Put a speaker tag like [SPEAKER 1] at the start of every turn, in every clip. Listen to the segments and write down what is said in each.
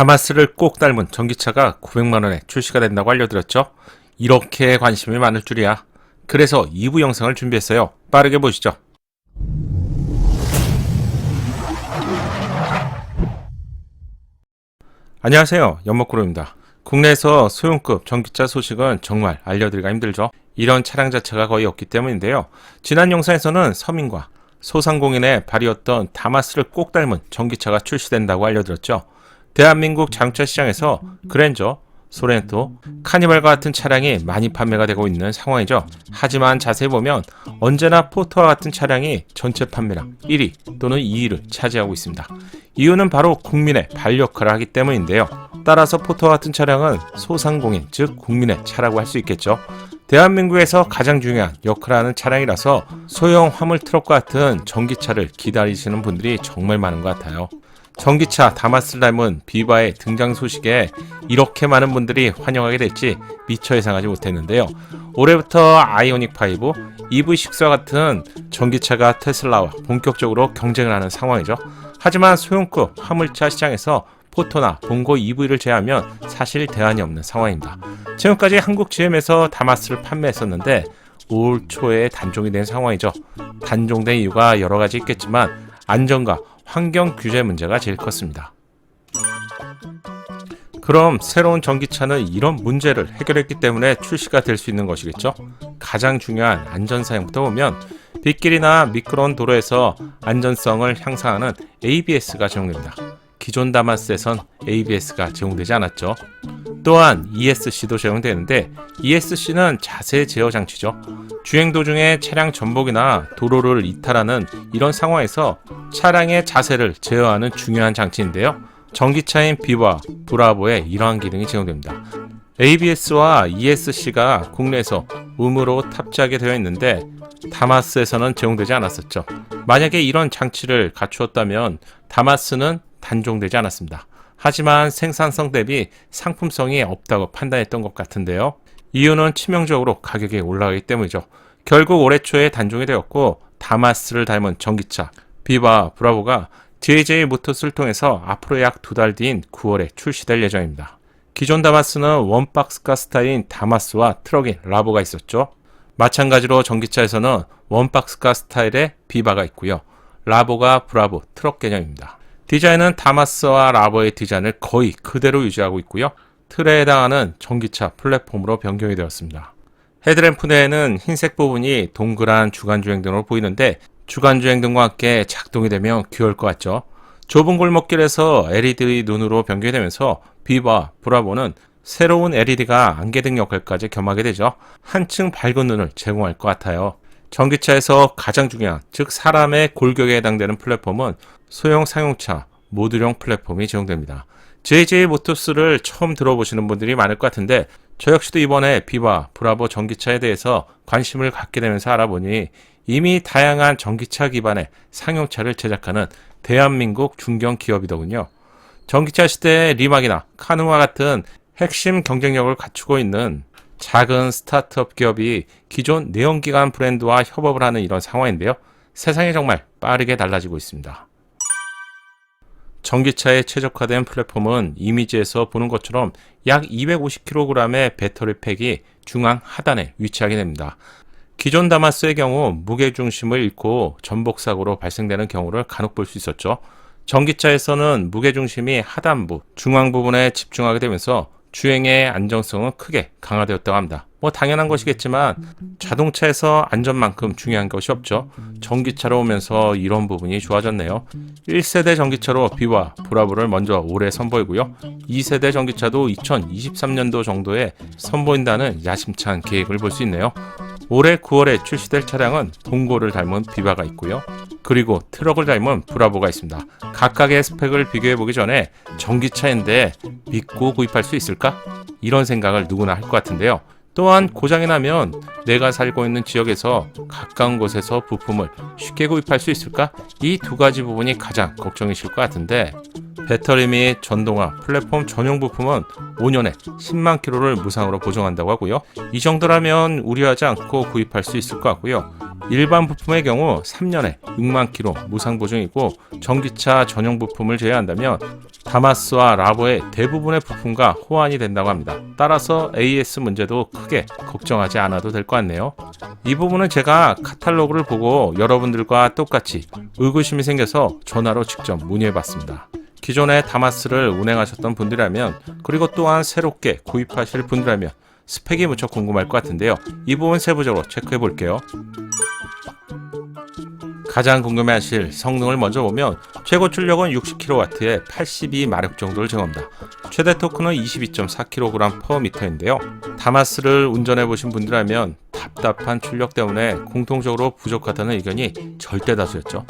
[SPEAKER 1] 다마스를 꼭 닮은 전기차가 900만원에 출시가 된다고 알려드렸죠. 이렇게 관심이 많을 줄이야. 그래서 2부 영상을 준비했어요. 빠르게 보시죠. 안녕하세요, 연목구름입니다. 국내에서 소형급 전기차 소식은 정말 알려드리기가 힘들죠. 이런 차량 자체가 거의 없기 때문인데요. 지난 영상에서는 서민과 소상공인의 발이었던 다마스를 꼭 닮은 전기차가 출시된다고 알려드렸죠. 대한민국 자동차 시장에서 그랜저, 소렌토, 카니발과 같은 차량이 많이 판매가 되고 있는 상황이죠. 하지만 자세히 보면 언제나 포터와 같은 차량이 전체 판매량 1위 또는 2위를 차지하고 있습니다. 이유는 바로 국민의 발 역할을 하기 때문인데요. 따라서 포터와 같은 차량은 소상공인, 즉 국민의 차라고 할 수 있겠죠. 대한민국에서 가장 중요한 역할을 하는 차량이라서 소형 화물 트럭과 같은 전기차를 기다리시는 분들이 정말 많은 것 같아요. 전기차 다마스를 닮은 비바의 등장 소식에 이렇게 많은 분들이 환영하게 될지 미처 예상하지 못했는데요. 올해부터 아이오닉 5, EV6와 같은 전기차가 테슬라와 본격적으로 경쟁을 하는 상황이죠. 하지만 소형급 화물차 시장에서 포터나 봉고 EV를 제외하면 사실 대안이 없는 상황입니다. 지금까지 한국 GM에서 다마스를 판매했었는데 올 초에 단종이 된 상황이죠. 단종된 이유가 여러 가지 있겠지만 안전과 환경 규제 문제가 제일 컸습니다. 그럼 새로운 전기차는 이런 문제를 해결했기 때문에 출시가 될 수 있는 것이겠죠? 가장 중요한 안전사양부터 보면 빗길이나 미끄러운 도로에서 안전성을 향상하는 ABS가 제공됩니다. 기존 다마스에선 ABS가 제공되지 않았죠. 또한 ESC도 제공되는데 ESC는 자세 제어 장치죠. 주행 도중에 차량 전복이나 도로를 이탈하는 이런 상황에서 차량의 자세를 제어하는 중요한 장치인데요. 전기차인 비와 브라보에 이러한 기능이 제공됩니다. ABS와 ESC가 국내에서 의무로 탑재하게 되어 있는데 다마스에서는 제공되지 않았었죠. 만약에 이런 장치를 갖추었다면 다마스는 단종되지 않았습니다. 하지만 생산성 대비 상품성이 없다고 판단했던 것 같은데요. 이유는 치명적으로 가격이 올라가기 때문이죠. 결국 올해 초에 단종이 되었고 다마스를 닮은 전기차 비바 브라보가 JJ 모터스를 통해서 앞으로 약 2달 뒤인 9월에 출시될 예정입니다. 기존 다마스는 원박스카 스타일인 다마스와 트럭인 라보가 있었죠. 마찬가지로 전기차에서는 원박스카 스타일의 비바가 있고요. 라보가 브라보 트럭 개념입니다. 디자인은 다마스와 라보의 디자인을 거의 그대로 유지하고 있고요. 틀에 해당하는 전기차 플랫폼으로 변경이 되었습니다. 헤드램프 내에는 흰색 부분이 동그란 주간주행 등으로 보이는데 주간주행 등과 함께 작동이 되면 귀여울 것 같죠. 좁은 골목길에서 LED 눈으로 변경이 되면서 비바, 브라보는 새로운 LED가 안개등 역할까지 겸하게 되죠. 한층 밝은 눈을 제공할 것 같아요. 전기차에서 가장 중요한, 즉 사람의 골격에 해당되는 플랫폼은 소형 상용차 모듈형 플랫폼이 제공됩니다. JJ 모터스를 처음 들어보시는 분들이 많을 것 같은데 저 역시도 이번에 비바, 브라보 전기차에 대해서 관심을 갖게 되면서 알아보니 이미 다양한 전기차 기반의 상용차를 제작하는 대한민국 중견 기업이더군요. 전기차 시대의 리막이나 카누와 같은 핵심 경쟁력을 갖추고 있는 작은 스타트업 기업이 기존 내연기관 브랜드와 협업을 하는 이런 상황인데요. 세상이 정말 빠르게 달라지고 있습니다. 전기차에 최적화된 플랫폼은 이미지에서 보는 것처럼 약 250kg의 배터리 팩이 중앙 하단에 위치하게 됩니다. 기존 다마스의 경우 무게중심을 잃고 전복사고로 발생되는 경우를 간혹 볼 수 있었죠. 전기차에서는 무게중심이 하단부, 중앙 부분에 집중하게 되면서 주행의 안정성은 크게 강화되었다고 합니다. 당연한 것이겠지만 자동차에서 안전만큼 중요한 것이 없죠. 전기차로 오면서 이런 부분이 좋아졌네요. 1세대 전기차로 비와 브라보를 먼저 올해 선보이고요. 2세대 전기차도 2023년도 정도에 선보인다는 야심찬 계획을 볼 수 있네요. 올해 9월에 출시될 차량은 봉고를 닮은 비바가 있고요. 그리고 트럭을 닮은 브라보가 있습니다. 각각의 스펙을 비교해보기 전에 전기차인데 믿고 구입할 수 있을까? 이런 생각을 누구나 할 것 같은데요. 또한 고장이 나면 내가 살고 있는 지역에서 가까운 곳에서 부품을 쉽게 구입할 수 있을까? 이 두 가지 부분이 가장 걱정이실 것 같은데 배터리 및 전동화, 플랫폼 전용 부품은 5년에 10만 킬로를 무상으로 보증한다고 하고요. 이 정도라면 우려하지 않고 구입할 수 있을 것 같고요. 일반 부품의 경우 3년에 6만 킬로 무상 보증이고 전기차 전용 부품을 제외한다면 다마스와 라보의 대부분의 부품과 호환이 된다고 합니다. 따라서 AS 문제도 크게 걱정하지 않아도 될 것 같네요. 이 부분은 제가 카탈로그를 보고 여러분들과 똑같이 의구심이 생겨서 전화로 직접 문의해봤습니다. 기존에 다마스를 운행하셨던 분들이라면, 그리고 또한 새롭게 구입하실 분들이라면 스펙이 무척 궁금할 것 같은데요. 이 부분 세부적으로 체크해 볼게요. 가장 궁금해하실 성능을 먼저 보면 최고 출력은 60kW에 82마력 정도를 제공합니다. 최대 토크는 22.4kg/m인데요. 다마스를 운전해 보신 분들이라면 답답한 출력 때문에 공통적으로 부족하다는 의견이 절대 다수였죠.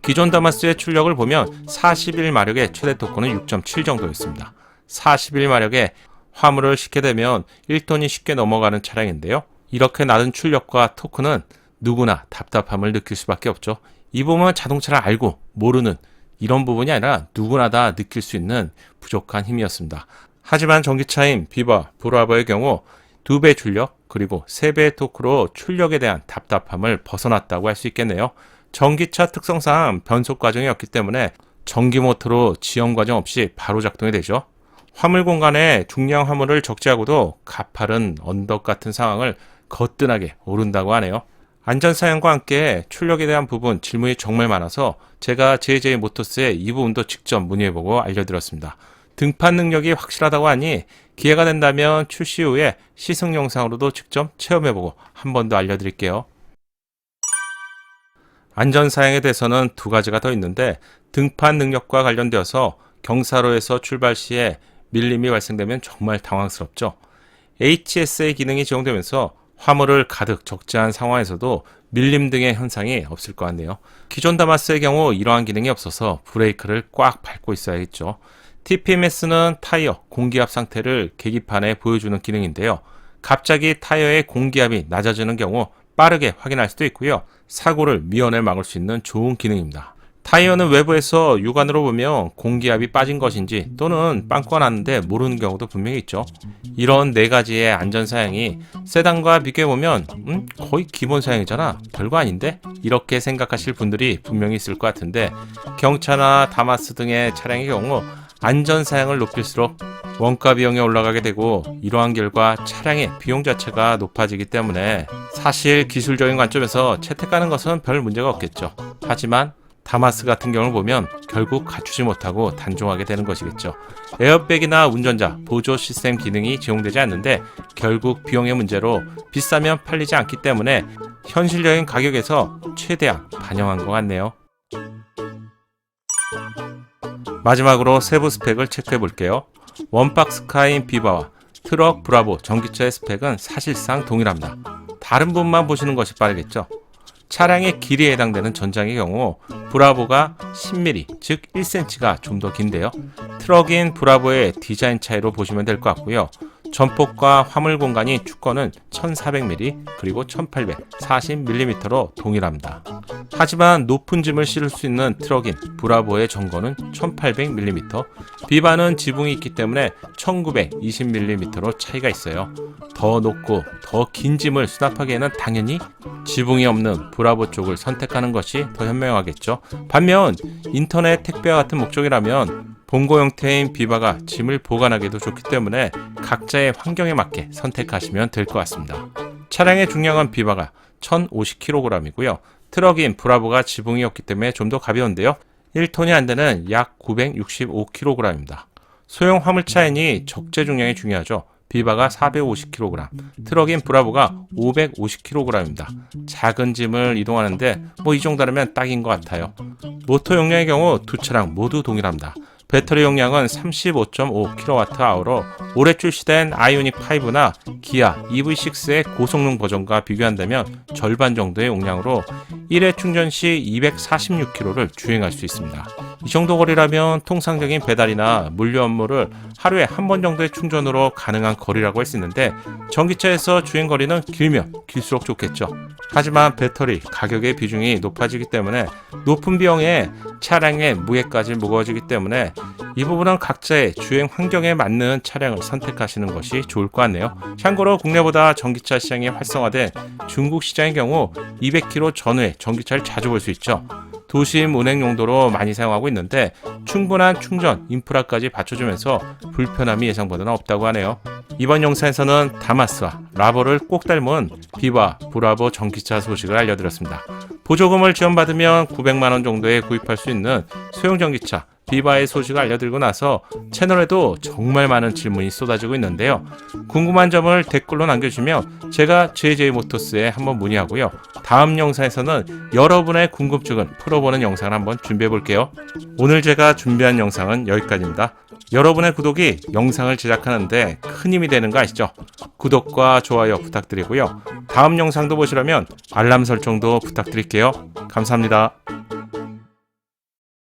[SPEAKER 1] 기존 다마스의 출력을 보면 41마력의 최대 토크는 6.7 정도였습니다. 41마력에 화물을 싣게 되면 1톤이 쉽게 넘어가는 차량인데요. 이렇게 낮은 출력과 토크는 누구나 답답함을 느낄 수밖에 없죠. 이 부분은 자동차를 알고 모르는 이런 부분이 아니라 누구나 다 느낄 수 있는 부족한 힘이었습니다. 하지만 전기차인 비바, 브라보의 경우 2배 출력 그리고 3배의 토크로 출력에 대한 답답함을 벗어났다고 할 수 있겠네요. 전기차 특성상 변속 과정이 없기 때문에 전기 모터로 지연 과정 없이 바로 작동이 되죠. 화물 공간에 중량 화물을 적재하고도 가파른 언덕 같은 상황을 거뜬하게 오른다고 하네요. 안전사양과 함께 출력에 대한 부분 질문이 정말 많아서 제가 JJ 모터스에 이 부분도 직접 문의해보고 알려드렸습니다. 등판 능력이 확실하다고 하니 기회가 된다면 출시 후에 시승 영상으로도 직접 체험해보고 한 번 더 알려드릴게요. 안전사양에 대해서는 두 가지가 더 있는데, 등판 능력과 관련되어서 경사로에서 출발 시에 밀림이 발생되면 정말 당황스럽죠. HSA 기능이 제공되면서 화물을 가득 적재한 상황에서도 밀림 등의 현상이 없을 것 같네요. 기존 다마스의 경우 이러한 기능이 없어서 브레이크를 꽉 밟고 있어야겠죠. TPMS는 타이어 공기압 상태를 계기판에 보여주는 기능인데요. 갑자기 타이어의 공기압이 낮아지는 경우 빠르게 확인할 수도 있고요. 사고를 미연에 막을 수 있는 좋은 기능입니다. 타이어는 외부에서 육안으로 보면 공기압이 빠진 것인지 또는 빵꾸가 났는데 모르는 경우도 분명히 있죠. 이런 네 가지의 안전사양이 세단과 비교해보면 거의 기본 사양이잖아, 별거 아닌데? 이렇게 생각하실 분들이 분명히 있을 것 같은데, 경차나 다마스 등의 차량의 경우 안전사양을 높일수록 원가 비용이 올라가게 되고, 이러한 결과 차량의 비용 자체가 높아지기 때문에 사실 기술적인 관점에서 채택하는 것은 별 문제가 없겠죠. 하지만 다마스 같은 경우를 보면 결국 갖추지 못하고 단종하게 되는 것이겠죠. 에어백이나 운전자 보조 시스템 기능이 제공되지 않는데 결국 비용의 문제로 비싸면 팔리지 않기 때문에 현실적인 가격에서 최대한 반영한 것 같네요. 마지막으로 세부 스펙을 체크해 볼게요. 원박스카인 비바와 트럭 브라보 전기차의 스펙은 사실상 동일합니다. 다른 부분만 보시는 것이 빠르겠죠. 차량의 길이에 해당되는 전장의 경우 브라보가 10mm, 즉 1cm가 좀 더 긴데요. 트럭인 브라보의 디자인 차이로 보시면 될 것 같고요. 전폭과 화물 공간이 주권은 1400mm 그리고 1840mm로 동일합니다. 하지만 높은 짐을 실을 수 있는 트럭인 브라보의 전거는 1800mm, 비바는 지붕이 있기 때문에 1920mm로 차이가 있어요. 더 높고 더 긴 짐을 수납하기에는 당연히 지붕이 없는 브라보 쪽을 선택하는 것이 더 현명하겠죠. 반면 인터넷 택배와 같은 목적이라면 봉고 형태인 비바가 짐을 보관하기도 좋기 때문에 각자의 환경에 맞게 선택하시면 될 것 같습니다. 차량의 중량은 비바가 1050kg이고요. 트럭인 브라보가 지붕이 없기 때문에 좀 더 가벼운데요. 1톤이 안 되는 약 965kg입니다. 소형 화물차이니 적재 중량이 중요하죠. 비바가 450kg, 트럭인 브라보가 550kg입니다. 작은 짐을 이동하는데 이 정도라면 딱인 것 같아요. 모터 용량의 경우 두 차량 모두 동일합니다. 배터리 용량은 35.5kWh로 올해 출시된 아이오닉 5나 기아 EV6의 고성능 버전과 비교한다면 절반 정도의 용량으로 1회 충전 시 246km를 주행할 수 있습니다. 이 정도 거리라면 통상적인 배달이나 물류 업무를 하루에 한 번 정도의 충전으로 가능한 거리라고 할 수 있는데, 전기차에서 주행 거리는 길면 길수록 좋겠죠. 하지만 배터리 가격의 비중이 높아지기 때문에 높은 비용에 차량의 무게까지 무거워지기 때문에 이 부분은 각자의 주행 환경에 맞는 차량을 선택하시는 것이 좋을 것 같네요. 참고로 국내보다 전기차 시장이 활성화된 중국 시장의 경우 200km 전후에 전기차를 자주 볼 수 있죠. 도심 운행 용도로 많이 사용하고 있는데 충분한 충전 인프라까지 받쳐주면서 불편함이 예상보다는 없다고 하네요. 이번 영상에서는 다마스와 라보를 꼭 닮은 비바 브라보 전기차 소식을 알려드렸습니다. 보조금을 지원받으면 900만원 정도에 구입할 수 있는 소형 전기차 비바의 소식을 알려드리고 나서 채널에도 정말 많은 질문이 쏟아지고 있는데요. 궁금한 점을 댓글로 남겨주시면 제가 JJ모터스에 한번 문의하고요. 다음 영상에서는 여러분의 궁금증을 풀어보는 영상을 한번 준비해 볼게요. 오늘 제가 준비한 영상은 여기까지입니다. 여러분의 구독이 영상을 제작하는데 큰 힘이 되는 거 아시죠? 구독과 좋아요 부탁드리고요. 다음 영상도 보시려면 알람 설정도 부탁드릴게요. 감사합니다.